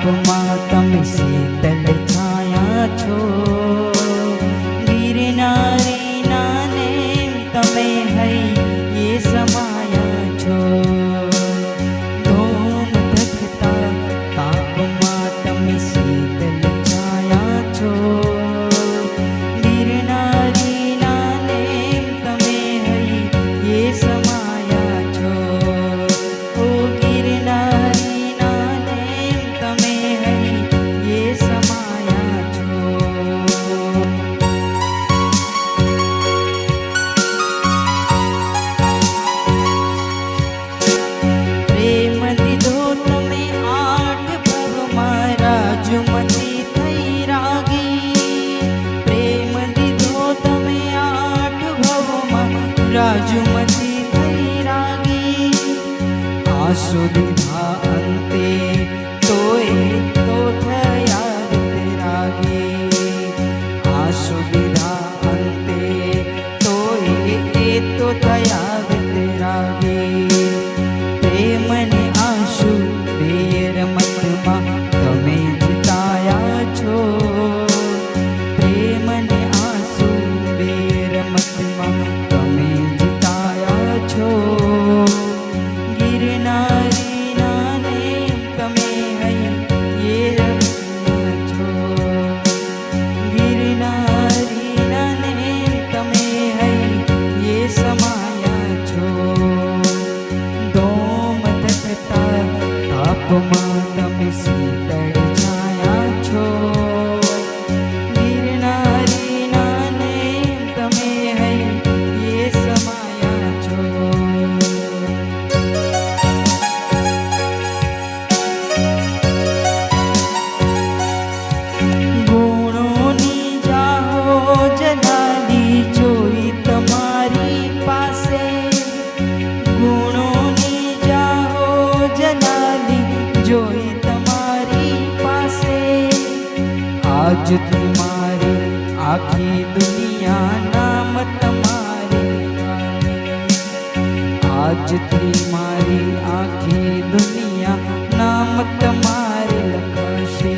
તાપમાં તમે શીતળ છાયા છો, ગિરનારીના નેમ તમે હૈયે સમાયા છો. ધૂમ ધકતા તાપમાં તમે શીતળ છાયા છો, ગિરનારીના નેમ તમે હૈયે સમાયા છો. ઓ ગિરનારીના નેમ તમે હૈયે સમાયા છો. પ્રેમ દીધો તમે આઠ ભવમાં રાજુમતી થઈ રાગી. પ્રેમ દીધો તમે આઠ ભવમાં રાજુમતી થઈ રાગી. આંસુ દીધા અંતે તોય તો થયા વિતરાગી. આંસુ દીધા અંતે તોય તો થયા વિતરાગી. પ્રેમને આંસુ બે રમતમાં તમે જીતાયા છો. પ્રેમને આંસુ બે રમતમાં તમે જીતાયા છો. ગિરનારીના નેમ તમે હૈયે રમ્યા છો. ગિરનારીના નેમ તમે હૈયે સમાયા છો. ધોમ ધકતા તાપમાં તમે શીતળ છાયા છો, ગિરનારીના નેમ તમે હૈયે સમાયા છો. ગુણોની જાહો જલાલી જોઈ તમારી પાસે. ગુણોની જાહો જલાલી જોઈ તમારી પાસે. આજથી મારી આખી દુનિયા નામ તમારે ગાવે. આજથી મારી આખી દુનિયા નામ તમારે લખાશે.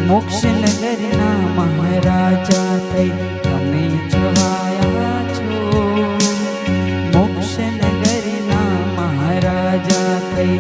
મોક્ષનગરના મહારાજા થઈ તમે છવાયા છો. મોક્ષનગરના મહારાજા થઈ